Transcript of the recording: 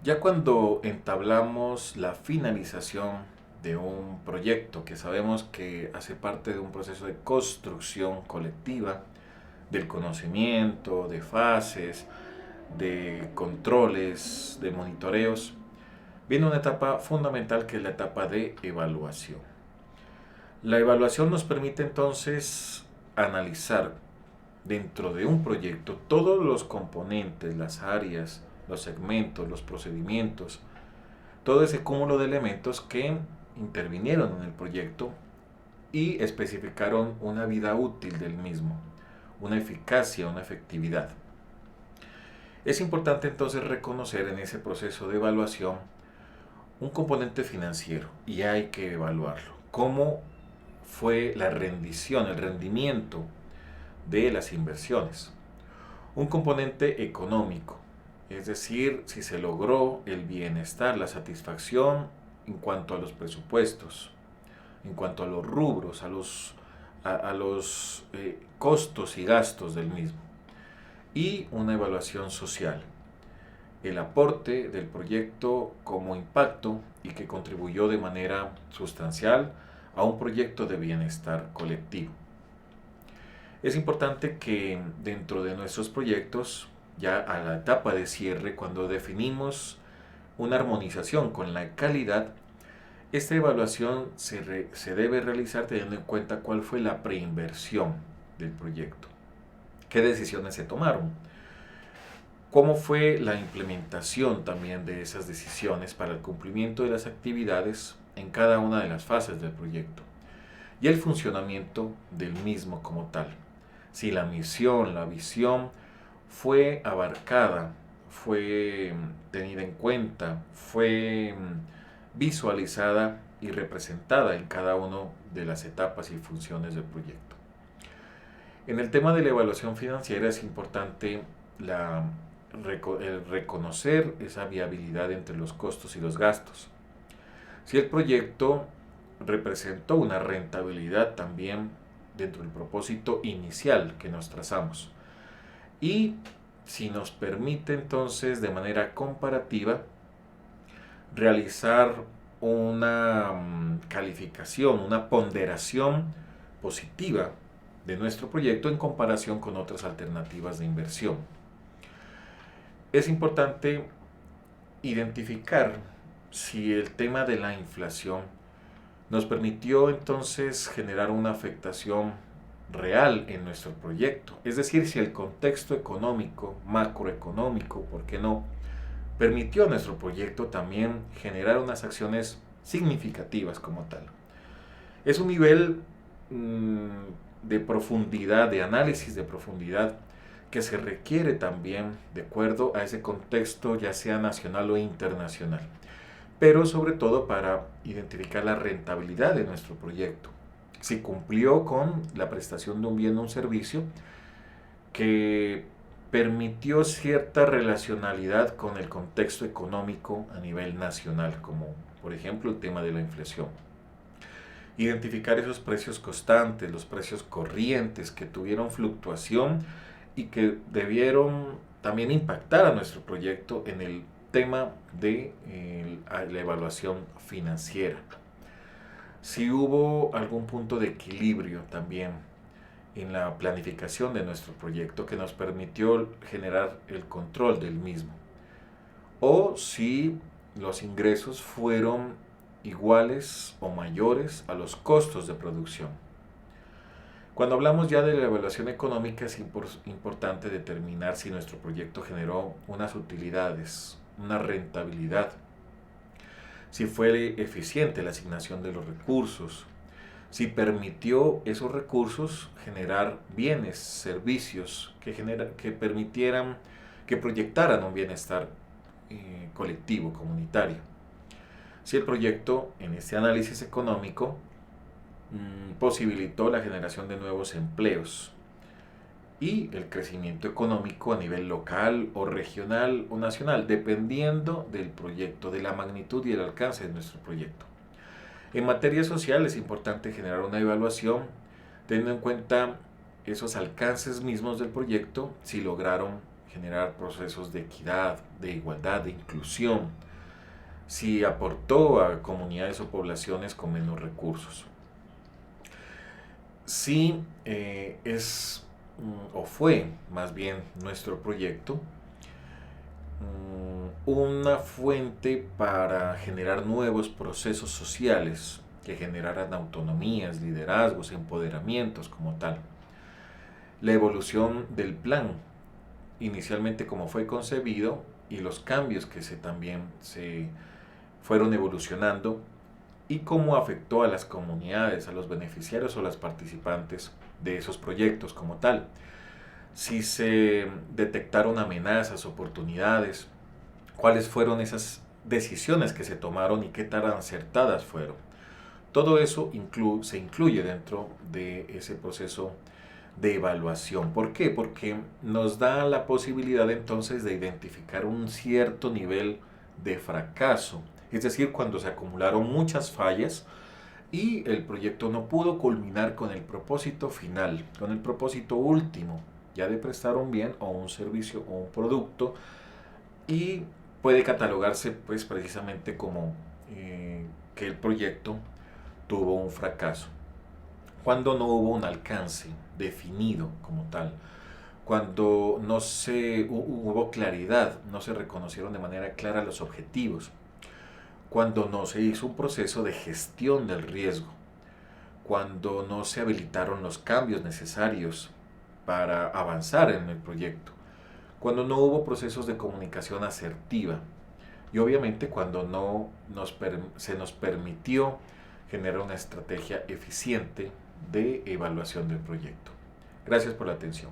Ya cuando entablamos la finalización de un proyecto que sabemos que hace parte de un proceso de construcción colectiva, del conocimiento, de fases, de controles, de monitoreos, viene una etapa fundamental que es la etapa de evaluación. La evaluación nos permite entonces analizar dentro de un proyecto todos los componentes, las áreas, los segmentos, los procedimientos, todo ese cúmulo de elementos que intervinieron en el proyecto y especificaron una vida útil del mismo, una eficacia, una efectividad. Es importante entonces reconocer en ese proceso de evaluación un componente financiero y hay que evaluarlo. ¿Cómo fue la rendición, el rendimiento de las inversiones? Un componente económico, es decir, si se logró el bienestar, la satisfacción en cuanto a los presupuestos, en cuanto a los rubros, a los costos y gastos del mismo. Y una evaluación social, el aporte del proyecto como impacto y que contribuyó de manera sustancial a un proyecto de bienestar colectivo. Es importante que dentro de nuestros proyectos, ya a la etapa de cierre, cuando definimos una armonización con la calidad, esta evaluación se debe realizar teniendo en cuenta cuál fue la preinversión del proyecto, qué decisiones se tomaron, cómo fue la implementación también de esas decisiones para el cumplimiento de las actividades en cada una de las fases del proyecto y el funcionamiento del mismo como tal. Si la misión, la visión fue abarcada, fue tenida en cuenta, fue visualizada y representada en cada una de las etapas y funciones del proyecto. En el tema de la evaluación financiera es importante el reconocer esa viabilidad entre los costos y los gastos. Si el proyecto representó una rentabilidad también dentro del propósito inicial que nos trazamos. Y si nos permite entonces de manera comparativa realizar una calificación, una ponderación positiva de nuestro proyecto en comparación con otras alternativas de inversión. Es importante identificar si el tema de la inflación nos permitió entonces generar una afectación real en nuestro proyecto. Es decir, si el contexto económico, macroeconómico, ¿por qué no?, permitió a nuestro proyecto también generar unas acciones significativas como tal. Es un nivel de profundidad, de análisis de profundidad, que se requiere también de acuerdo a ese contexto, ya sea nacional o internacional, pero sobre todo para identificar la rentabilidad de nuestro proyecto, si cumplió con la prestación de un bien o un servicio que permitió cierta relacionalidad con el contexto económico a nivel nacional, como por ejemplo el tema de la inflación. Identificar esos precios constantes, los precios corrientes que tuvieron fluctuación y que debieron también impactar a nuestro proyecto en el tema de la evaluación financiera. Si hubo algún punto de equilibrio también en la planificación de nuestro proyecto que nos permitió generar el control del mismo. O si los ingresos fueron iguales o mayores a los costos de producción. Cuando hablamos ya de la evaluación económica es importante determinar si nuestro proyecto generó unas utilidades, una rentabilidad, si fue eficiente la asignación de los recursos, si permitió esos recursos generar bienes, servicios que permitieran, que proyectaran un bienestar colectivo, comunitario. Si el proyecto en este análisis económico posibilitó la generación de nuevos empleos y el crecimiento económico a nivel local o regional o nacional, dependiendo del proyecto, de la magnitud y el alcance de nuestro proyecto. En materia social es importante generar una evaluación teniendo en cuenta esos alcances mismos del proyecto, si lograron generar procesos de equidad, de igualdad, de inclusión, si aportó a comunidades o poblaciones con menos recursos. Sí, o fue más bien nuestro proyecto una fuente para generar nuevos procesos sociales que generaran autonomías, liderazgos, empoderamientos como tal. La evolución del plan, inicialmente como fue concebido, y los cambios que también se fueron evolucionando, y cómo afectó a las comunidades, a los beneficiarios o las participantes de esos proyectos como tal. Si se detectaron amenazas, oportunidades, cuáles fueron esas decisiones que se tomaron y qué tan acertadas fueron. Todo eso se incluye dentro de ese proceso de evaluación. ¿Por qué? Porque nos da la posibilidad entonces de identificar un cierto nivel de fracaso. Es decir, cuando se acumularon muchas fallas y el proyecto no pudo culminar con el propósito final, con el propósito último, ya de prestar un bien o un servicio o un producto, y puede catalogarse pues precisamente como que el proyecto tuvo un fracaso. Cuando no hubo un alcance definido como tal, cuando no se hubo claridad, no se reconocieron de manera clara los objetivos, cuando no se hizo un proceso de gestión del riesgo, cuando no se habilitaron los cambios necesarios para avanzar en el proyecto, cuando no hubo procesos de comunicación asertiva y obviamente cuando no se nos permitió generar una estrategia eficiente de evaluación del proyecto. Gracias por la atención.